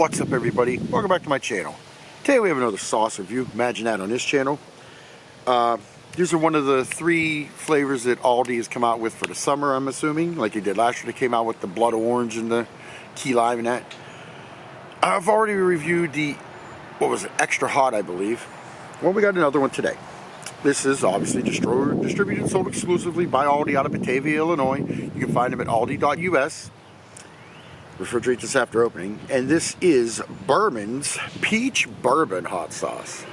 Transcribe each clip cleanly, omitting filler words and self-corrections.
What's up, everybody? Welcome back to my channel. Today we have another sauce review. Imagine that on this channel. These are one of the 3 flavors that Aldi has come out with for the summer, I'm assuming. Like they did last year, they came out with the blood orange and the key lime and that. I've already reviewed the, extra hot, I believe. Well, we got another one today. This is obviously distributed and sold exclusively by Aldi out of Batavia, Illinois. You can find them at aldi.us. Refrigerate this after opening. And this is Burman's Peach Bourbon Hot Sauce.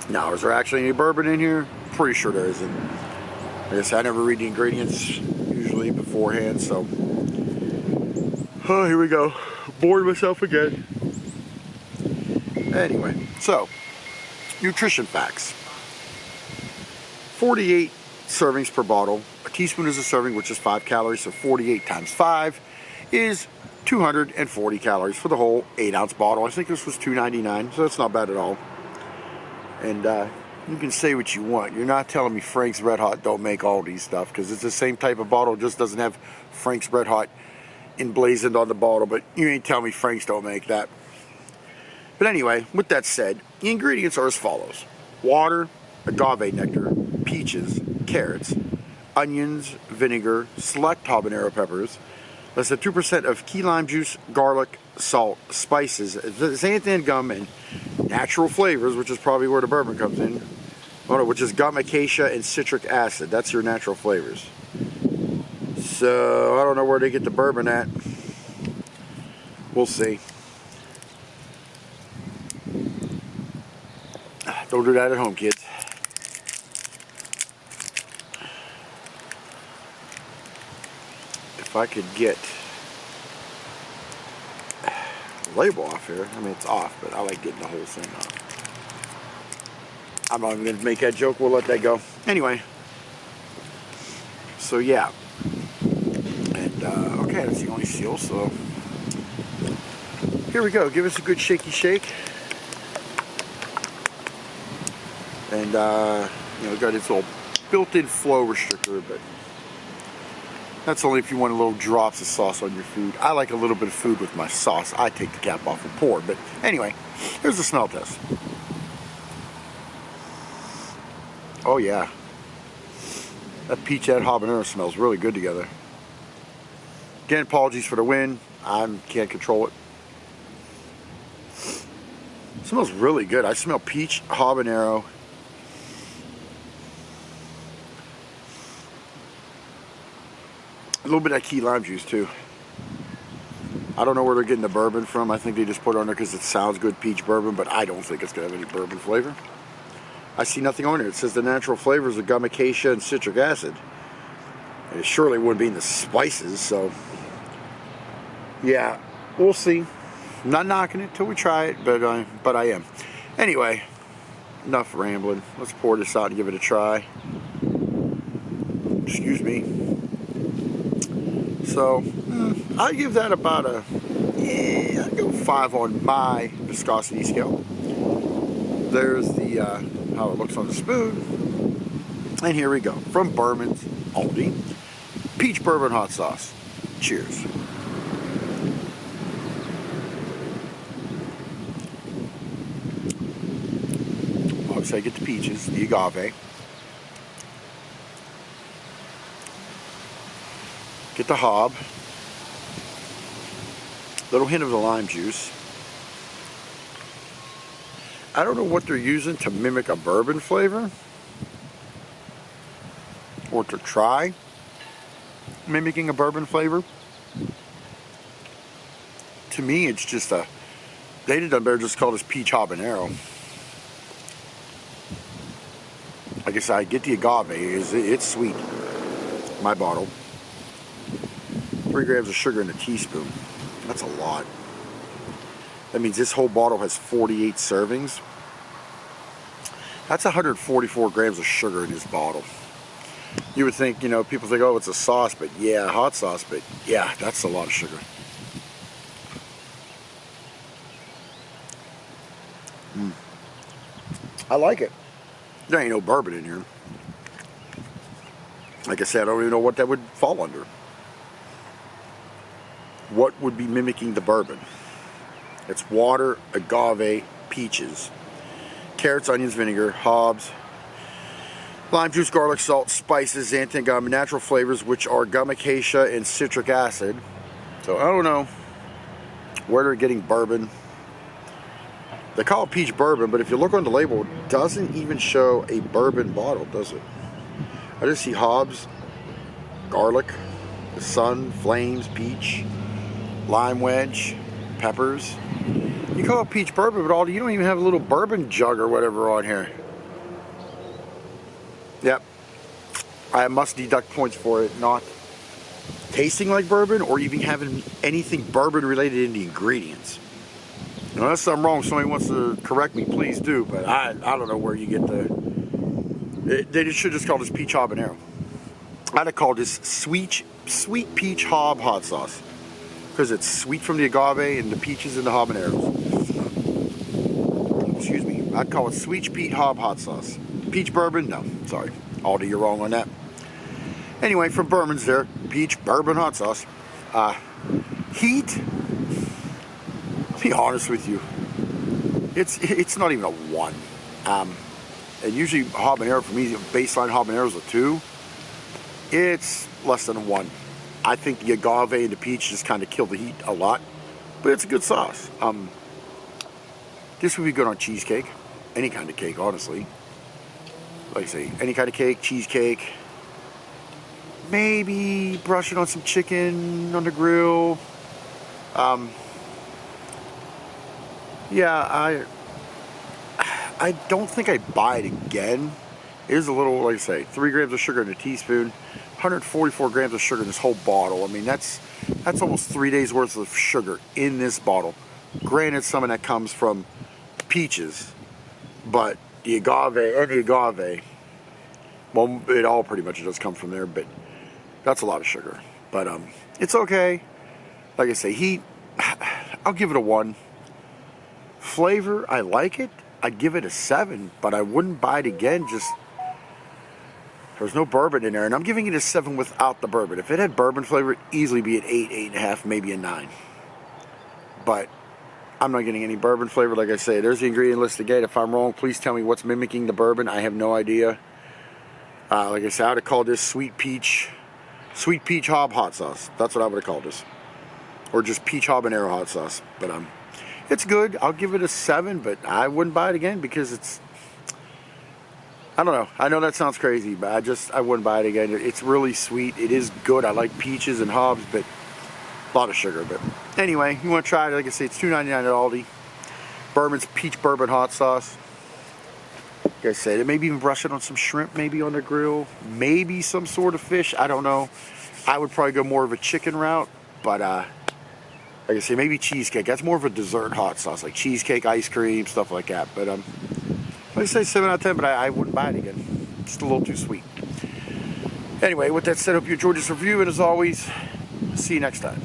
Now, is there actually any bourbon in here? Pretty sure there isn't. I guess I never read the ingredients usually beforehand, so. Oh, here we go. Bored myself again. Anyway, so, nutrition facts. 48 servings per bottle. A teaspoon is a serving, which is 5 calories, so 48 times 5 is 240 calories for the whole 8-ounce bottle. I think this was $2.99, so that's not bad at all. And you can say what you want. You're not telling me Frank's Red Hot don't make all these stuff, because it's the same type of bottle, just doesn't have Frank's Red Hot emblazoned on the bottle, but you ain't telling me Frank's don't make that. But anyway, with that said, the ingredients are as follows. Water, agave nectar, peaches, carrots, onions, vinegar, select habanero peppers, less than 2% of key lime juice, garlic, salt, spices, xanthan gum, and natural flavors, which is probably where the bourbon comes in, which is gum, acacia, and citric acid. That's your natural flavors. So, I don't know where they get the bourbon at. We'll see. Don't do that at home, kids. If I could get the label off here, I mean it's off, but I like getting the whole thing off. I'm not even going to make that joke, we'll let that go. Anyway, so yeah. And okay, that's the only seal, so here we go. Give us a good shaky shake. And you know, got its little built-in flow restrictor, but that's only if you want a little drops of sauce on your food. I like a little bit of food with my sauce. I take the cap off and pour. But anyway, here's the smell test. Oh yeah. That peach and habanero smells really good together. Again, apologies for the wind. I can't control it. It smells really good. I smell peach, habanero. A little bit of key lime juice too. I don't know where they're getting the bourbon from. I think they just put it on there because it sounds good, peach bourbon, but I don't think it's going to have any bourbon flavor. I see nothing on there. It says the natural flavors of gum, acacia, and citric acid. And it surely wouldn't be in the spices, so yeah, we'll see. I'm not knocking it till we try it, but I am. Anyway, enough rambling. Let's pour this out and give it a try. Excuse me. So, I give that about a, I'd go 5 on my viscosity scale. There's the, how it looks on the spoon. And here we go. From Burman's Aldi, Peach Bourbon Hot Sauce. Cheers. Obviously, I get the peaches, the agave. Get the hob, little hint of the lime juice. I don't know what they're using to mimic a bourbon flavor, or to try mimicking a bourbon flavor. To me, it's just a, they'd have done better just call this peach habanero. Like I said, I get the agave, it's sweet. My bottle. 3 grams of sugar in a teaspoon. That's a lot. That means this whole bottle has 48 servings. That's 144 grams of sugar in this bottle. You would think, you know, people think, oh, it's a sauce, but yeah, hot sauce, but yeah, that's a lot of sugar. I like it. There ain't no bourbon in here. Like I said, I don't even know what that would fall under. what would be mimicking the bourbon. It's water, agave, peaches, carrots, onions, vinegar, hops, lime juice, garlic, salt, spices, xanthan gum, natural flavors, which are gum acacia and citric acid. So I don't know where they're getting bourbon. They call it peach bourbon, but if you look on the label, it doesn't even show a bourbon bottle, does it? I just see hops, garlic, the sun, flames, peach, lime wedge, peppers. You call it peach bourbon, but you don't even have a little bourbon jug or whatever on here. Yep. I must deduct points for it not tasting like bourbon or even having anything bourbon related in the ingredients. Unless I'm wrong, somebody wants to correct me, please do, but I don't know where you get they should just call this peach habanero. I'd have called this sweet peach hob hot sauce, because it's sweet from the agave and the peaches and the habaneros. Excuse me. I'd call it sweet peach hob hot sauce. Peach bourbon? No, sorry. Aldi, you're wrong on that. Anyway, from Burman's there, peach bourbon hot sauce. Heat, I'll be honest with you, it's not even a 1. And usually habanero, for me, baseline habanero is a 2. It's less than a 1. I think the agave and the peach just kind of kill the heat a lot, but it's a good sauce. This would be good on cheesecake, any kind of cake, honestly. Like I say, any kind of cake, cheesecake. Maybe brush it on some chicken on the grill. Yeah, I don't think I'd buy it again. It is a little, like I say, 3 grams of sugar in a teaspoon, 144 grams of sugar in this whole bottle. I mean, that's almost 3 days worth of sugar in this bottle. Granted, some of that comes from peaches, but the agave, well, it all pretty much does come from there, but that's a lot of sugar. But it's okay. Like I say, heat, I'll give it a 1. Flavor, I like it. I'd give it a 7, but I wouldn't buy it again. Just, there's no bourbon in there, and I'm giving it a 7 without the bourbon. If it had bourbon flavor, it'd easily be an 8, 8.5, maybe a 9. But I'm not getting any bourbon flavor. Like I say, there's the ingredient list again. If I'm wrong, please tell me what's mimicking the bourbon. I have no idea. Like I said, I would have called this sweet peach hob hot sauce. That's what I would have called this, or just peach habanero hot sauce. But it's good. I'll give it a 7, but I wouldn't buy it again because it's, I don't know. I know that sounds crazy, but I wouldn't buy it again. It's really sweet. It is good. I like peaches and hobs, but a lot of sugar. But anyway, you want to try it? Like I say, it's $2.99 at Aldi. Burman's peach bourbon hot sauce. Like I said, maybe even brush it on some shrimp, maybe on the grill, maybe some sort of fish. I don't know. I would probably go more of a chicken route, but like I say, maybe cheesecake. That's more of a dessert hot sauce, like cheesecake, ice cream, stuff like that. But like I say, 7 out of 10, but I wouldn't buy it again. It's a little too sweet. Anyway, with that said, I hope you enjoyed this review, and as always, see you next time.